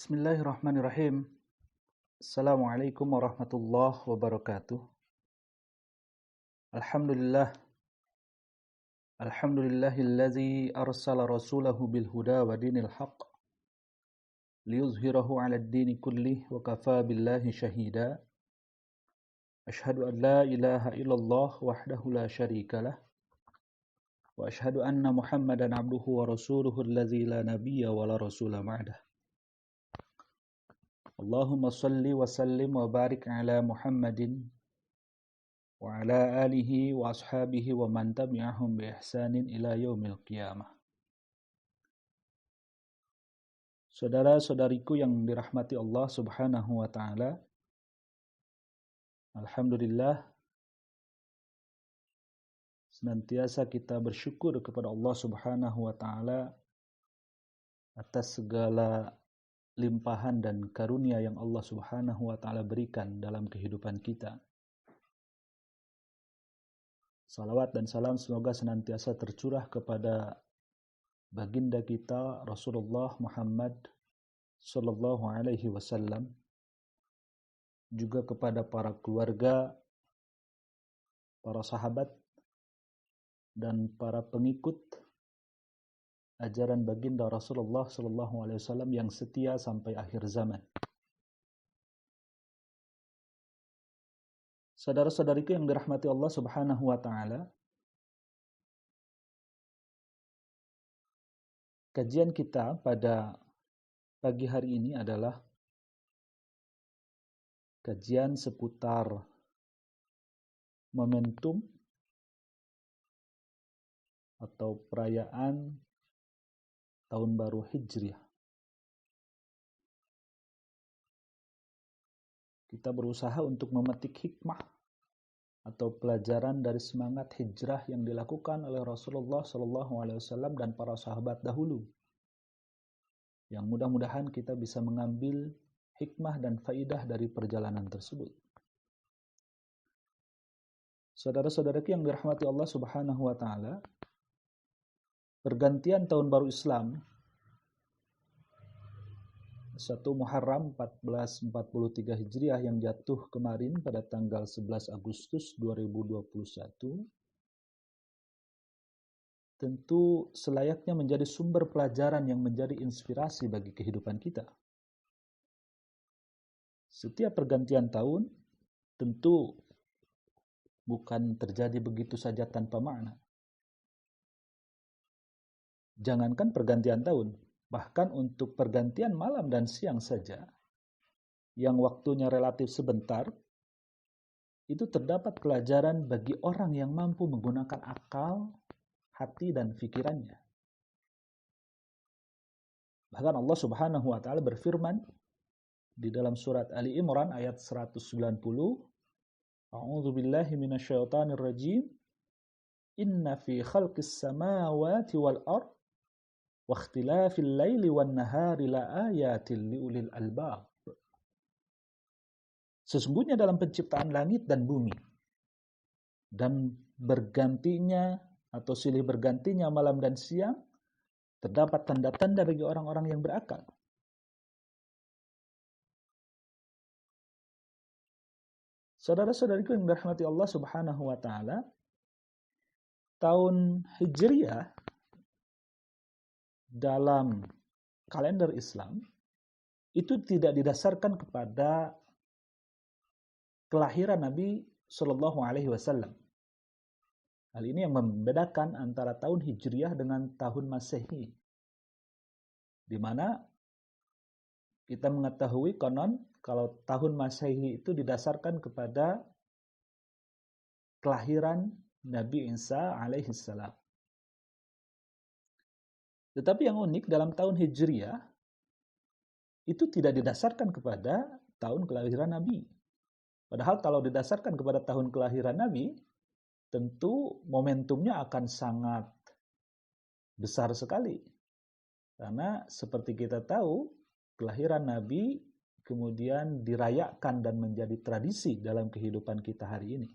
Bismillahirrahmanirrahim. Assalamualaikum warahmatullahi wabarakatuh. Alhamdulillah. Alhamdulillahillazi arsala rasulahu bilhuda wa dinil haq liyuzhirahu ala ad-dini kullih wa kafa billahi shahida. Ashhadu an la ilaha illallah wahdahu la syarika lah wa ashhadu anna Muhammadan abduhu wa rasuluhu allazi la nabiyya wa la rasula ba'dah. Allahumma salli wa sallim wa barik ala Muhammadin wa ala alihi wa ashabihi wa man tabi'ahum bi ihsanin ila yaumil qiyamah. Saudara-saudariku yang dirahmati Allah Subhanahu wa taala, alhamdulillah senantiasa kita bersyukur kepada Allah Subhanahu wa taala atas segala limpahan dan karunia yang Allah Subhanahu wa taala berikan dalam kehidupan kita. Salawat dan salam semoga senantiasa tercurah kepada baginda kita Rasulullah Muhammad sallallahu alaihi wasallam, juga kepada para keluarga, para sahabat dan para pengikut ajaran baginda Rasulullah sallallahu alaihi wasallam yang setia sampai akhir zaman. Saudara-saudariku yang dirahmati Allah Subhanahu wa taala, kajian kita pada pagi hari ini adalah kajian seputar momentum atau perayaan Tahun Baru Hijriah. Kita berusaha untuk memetik hikmah atau pelajaran dari semangat hijrah yang dilakukan oleh Rasulullah SAW dan para sahabat dahulu. Yang mudah-mudahan kita bisa mengambil hikmah dan faidah dari perjalanan tersebut. Saudara-saudaraku yang dirahmati Allah Subhanahu wa taala, pergantian tahun baru Islam 1 Muharram 1443 Hijriah yang jatuh kemarin pada tanggal 11 Agustus 2021 tentu selayaknya menjadi sumber pelajaran yang menjadi inspirasi bagi kehidupan kita. Setiap pergantian tahun tentu bukan terjadi begitu saja tanpa makna. Jangankan pergantian tahun, bahkan untuk pergantian malam dan siang saja, yang waktunya relatif sebentar, itu terdapat pelajaran bagi orang yang mampu menggunakan akal, hati, dan pikirannya. Bahkan Allah Subhanahu wa taala berfirman di dalam surat Ali Imran ayat 190, A'udzu billahi minasyaitonir rajim. Inna fi khalqis samawati wal ard wa ikhtilafil laili wan nahari laayatil liulil albab. Sesungguhnya dalam penciptaan langit dan bumi dan bergantinya atau silih bergantinya malam dan siang terdapat tanda-tanda bagi orang-orang yang berakal. Saudara-saudariku yang dirahmati Allah Subhanahu wa taala, tahun Hijriah dalam kalender Islam itu tidak didasarkan kepada kelahiran Nabi Shallallahu Alaihi Wasallam. Hal ini yang membedakan antara tahun Hijriah dengan tahun Masehi, di mana kita mengetahui konon kalau tahun Masehi itu didasarkan kepada kelahiran Nabi Isa alaihissalam. Tetapi yang unik dalam tahun Hijriah itu tidak didasarkan kepada tahun kelahiran Nabi. Padahal kalau didasarkan kepada tahun kelahiran Nabi, tentu momentumnya akan sangat besar sekali. Karena seperti kita tahu, kelahiran Nabi kemudian dirayakan dan menjadi tradisi dalam kehidupan kita hari ini.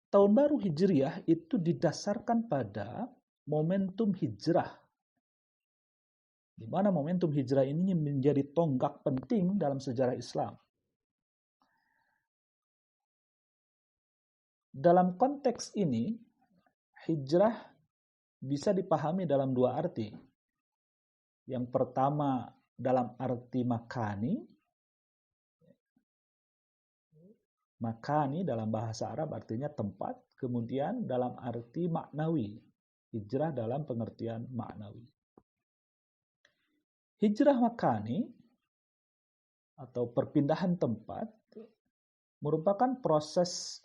Tahun baru Hijriah itu didasarkan pada momentum hijrah, di mana momentum hijrah ini menjadi tonggak penting dalam sejarah Islam. Dalam konteks ini, hijrah bisa dipahami dalam dua arti. Yang pertama dalam arti makani. Makani dalam bahasa Arab artinya tempat. Kemudian dalam arti maknawi. Hijrah dalam pengertian maknawi. Hijrah makani atau perpindahan tempat merupakan proses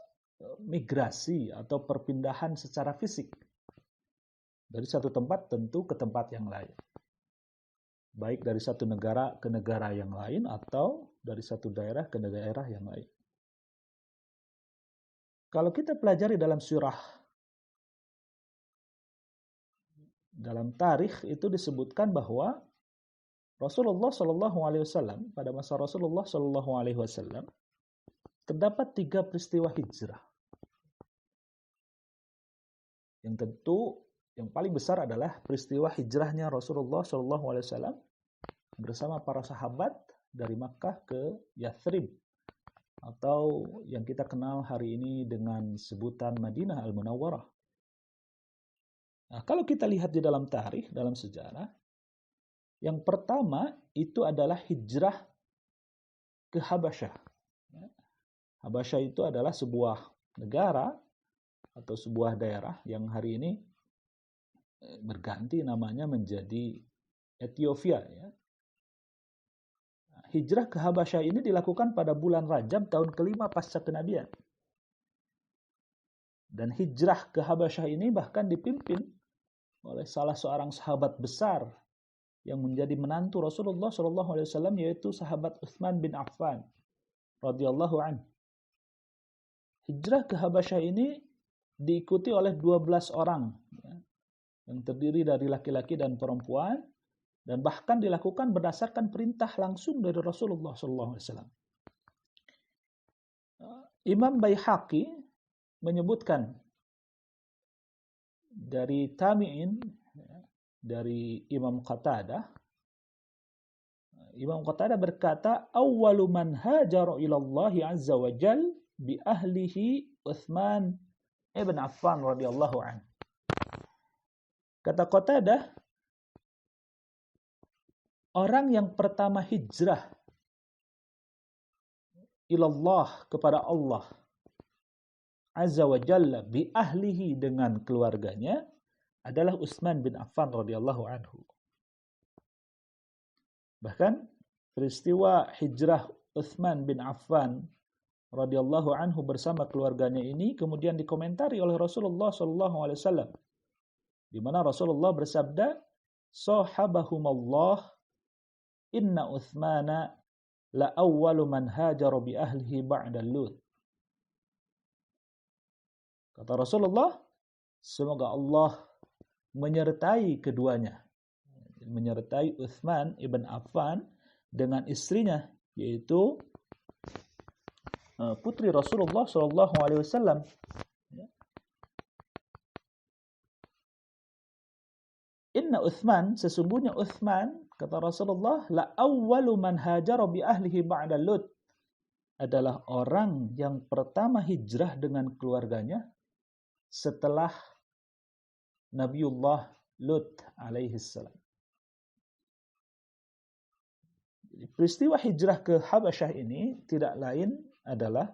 migrasi atau perpindahan secara fisik dari satu tempat tentu ke tempat yang lain. Baik dari satu negara ke negara yang lain atau dari satu daerah ke daerah yang lain. Kalau kita pelajari dalam surah, dalam tarikh itu disebutkan bahwa Rasulullah SAW pada masa Rasulullah SAW terdapat 3 peristiwa hijrah. Yang tentu yang paling besar adalah peristiwa hijrahnya Rasulullah SAW bersama para sahabat dari Makkah ke Yathrib atau yang kita kenal hari ini dengan sebutan Madinah Al-Munawwarah. Nah, kalau kita lihat di dalam tarikh, dalam sejarah, yang pertama itu adalah hijrah ke Habasyah. Habasyah itu adalah sebuah negara atau sebuah daerah yang hari ini berganti namanya menjadi Ethiopia. Hijrah ke Habasyah ini dilakukan pada bulan Rajab tahun ke-5 pasca kenabian. Dan hijrah ke Habasyah ini bahkan dipimpin oleh salah seorang sahabat besar yang menjadi menantu Rasulullah SAW, yaitu sahabat Utsman bin Affan radhiyallahu anhu. Hijrah ke Habasyah ini diikuti oleh 12 orang yang terdiri dari laki-laki dan perempuan, dan bahkan dilakukan berdasarkan perintah langsung dari Rasulullah SAW. Imam Baihaqi menyebutkan dari tabi'in, dari Imam Qatadah. Imam Qatadah berkata, "Awwalu man hajara ila Allah azza wa jal bi ahlihi Utsman ibn Affan radhiyallahu anhu." Kata Qatadah, orang yang pertama hijrah ilallah kepada Allah azza wa jalla bi ahlihi dengan keluarganya adalah Utsman bin Affan radhiyallahu anhu. Bahkan peristiwa hijrah Utsman bin Affan radhiyallahu anhu bersama keluarganya ini kemudian dikomentari oleh Rasulullah SAW, di mana Rasulullah bersabda, "Sahabahumallah inna Utsmana la awwalu man hajara bi ahlihi ba'da Lut." Kata Rasulullah, semoga Allah menyertai keduanya, menyertai Utsman ibn Affan dengan istrinya, yaitu putri Rasulullah SAW. Inna Utsman, sesungguhnya Utsman, kata Rasulullah, la awwalu man hajara bi ahlihi ba'da Lut, adalah orang yang pertama hijrah dengan keluarganya setelah Nabiullah Lut alaihissalam. Peristiwa hijrah ke Habasyah ini tidak lain adalah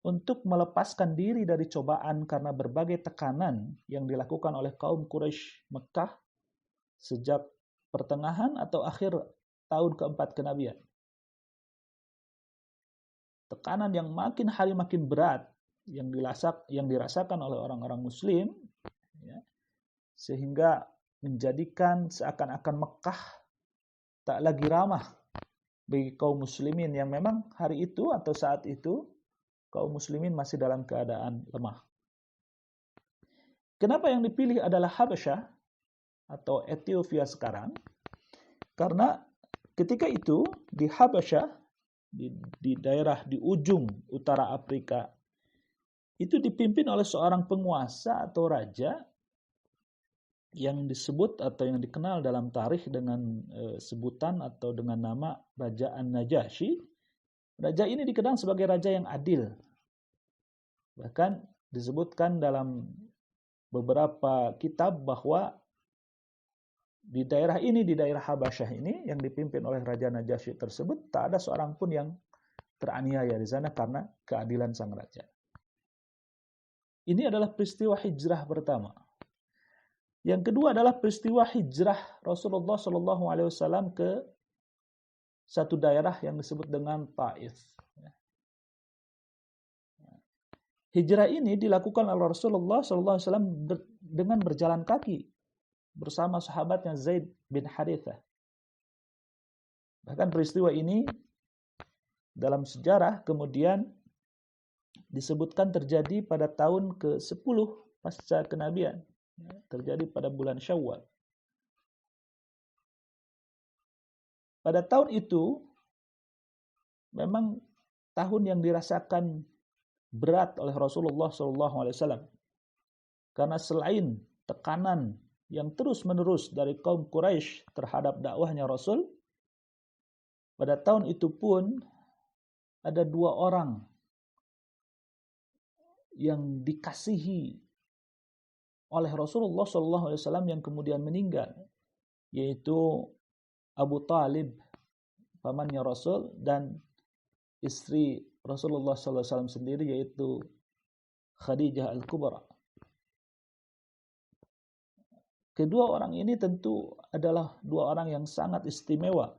untuk melepaskan diri dari cobaan karena berbagai tekanan yang dilakukan oleh kaum Quraisy Mekah sejak pertengahan atau akhir tahun keempat kenabian. Tekanan yang makin hari makin berat yang dirasakan oleh orang-orang Muslim, sehingga menjadikan seakan-akan Mekah tak lagi ramah bagi kaum muslimin yang memang hari itu atau saat itu kaum muslimin masih dalam keadaan lemah. Kenapa yang dipilih adalah Habasyah atau Ethiopia sekarang? Karena ketika itu di Habasyah, di daerah di ujung utara Afrika, itu dipimpin oleh seorang penguasa atau raja yang disebut atau yang dikenal dalam tarikh dengan sebutan atau dengan nama Raja An-Najasyi. Raja ini dikenal sebagai raja yang adil. Bahkan disebutkan dalam beberapa kitab bahwa di daerah ini, di daerah Habasyah ini yang dipimpin oleh Raja Najasyi tersebut, tak ada seorang pun yang teraniaya di sana karena keadilan sang raja. Ini adalah peristiwa hijrah pertama. Yang kedua adalah peristiwa hijrah Rasulullah SAW ke satu daerah yang disebut dengan Taif. Hijrah ini dilakukan oleh Rasulullah SAW dengan berjalan kaki bersama sahabatnya Zaid bin Harithah. Bahkan peristiwa ini dalam sejarah kemudian disebutkan terjadi pada tahun ke-10 pasca kenabian. Terjadi pada bulan Syawal. Pada tahun itu memang tahun yang dirasakan berat oleh Rasulullah SAW, karena selain tekanan yang terus-menerus dari kaum Quraisy terhadap dakwahnya Rasul, pada tahun itu pun ada 2 orang yang dikasihi oleh Rasulullah SAW yang kemudian meninggal, yaitu Abu Talib, pamannya Rasul, dan istri Rasulullah SAW sendiri, yaitu Khadijah Al-Kubra. Kedua orang ini tentu adalah 2 orang yang sangat istimewa,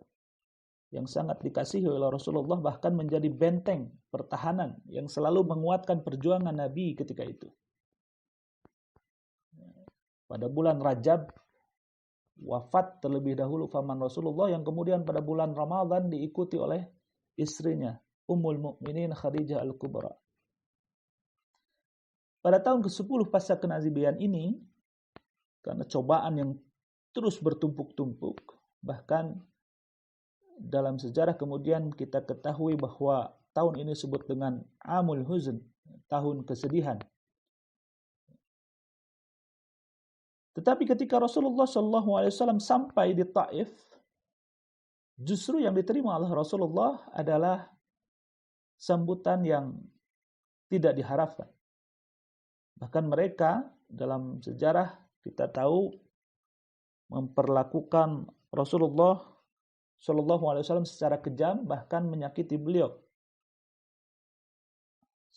yang sangat dikasihi oleh Rasulullah, bahkan menjadi benteng pertahanan yang selalu menguatkan perjuangan Nabi ketika itu. Pada bulan Rajab wafat terlebih dahulu paman Rasulullah, yang kemudian pada bulan Ramadan diikuti oleh istrinya Ummul Mukminin Khadijah Al-Kubra. Pada tahun ke-10 pasca kenabian ini, karena cobaan yang terus bertumpuk-tumpuk, bahkan dalam sejarah kemudian kita ketahui bahwa tahun ini disebut dengan Amul Huzn, tahun kesedihan. Tetapi ketika Rasulullah SAW sampai di Taif, justru yang diterima oleh Rasulullah adalah sambutan yang tidak diharapkan. Bahkan mereka dalam sejarah kita tahu memperlakukan Rasulullah SAW secara kejam, bahkan menyakiti beliau.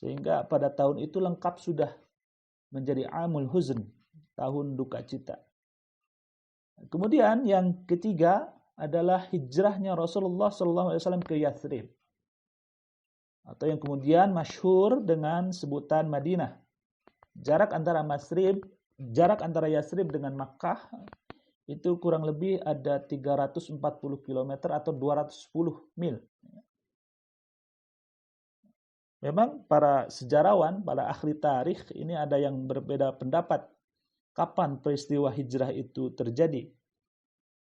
Sehingga pada tahun itu lengkap sudah menjadi Amul Huzn, tahun duka cita. Kemudian yang ketiga adalah hijrahnya Rasulullah SAW ke Yathrib, atau yang kemudian masyhur dengan sebutan Madinah. Jarak antara Yathrib dengan Makkah itu kurang lebih ada 340 km atau 210 mil. Memang para sejarawan, para ahli tarikh ini ada yang berbeda pendapat kapan peristiwa hijrah itu terjadi.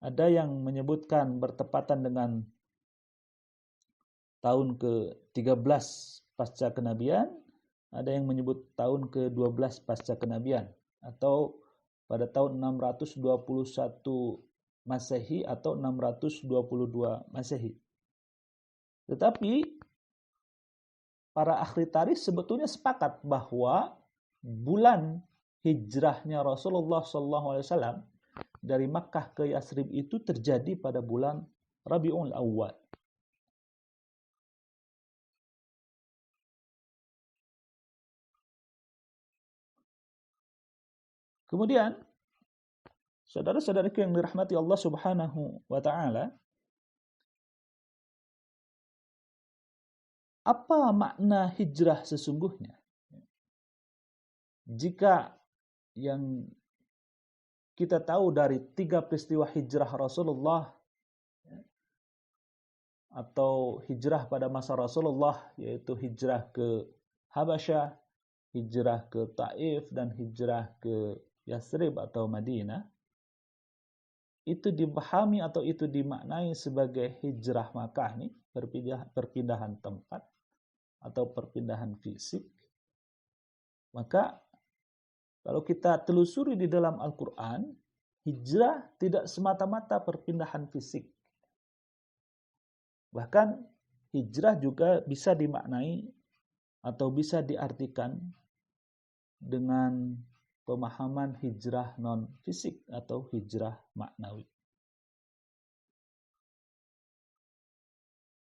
Ada yang menyebutkan bertepatan dengan tahun ke-13 pasca kenabian, ada yang menyebut tahun ke-12 pasca kenabian, atau pada tahun 621 Masehi atau 622 Masehi. Tetapi para ahli tarikh sebetulnya sepakat bahwa bulan hijrahnya Rasulullah SAW dari Makkah ke Yathrib itu terjadi pada bulan Rabiul Awwal. Kemudian, saudara-saudaraku yang dirahmati Allah Subhanahu wa taala, apa makna hijrah sesungguhnya? Jika yang kita tahu dari 3 peristiwa hijrah Rasulullah atau hijrah pada masa Rasulullah, yaitu hijrah ke Habasyah, hijrah ke Taif, dan hijrah ke Yathrib atau Madinah, itu dipahami atau itu dimaknai sebagai hijrah Makkah nih, perpindahan tempat atau perpindahan fisik. Maka kalau kita telusuri di dalam Al-Quran, hijrah tidak semata-mata perpindahan fisik. Bahkan hijrah juga bisa dimaknai atau bisa diartikan dengan pemahaman hijrah non fisik atau hijrah maknawi.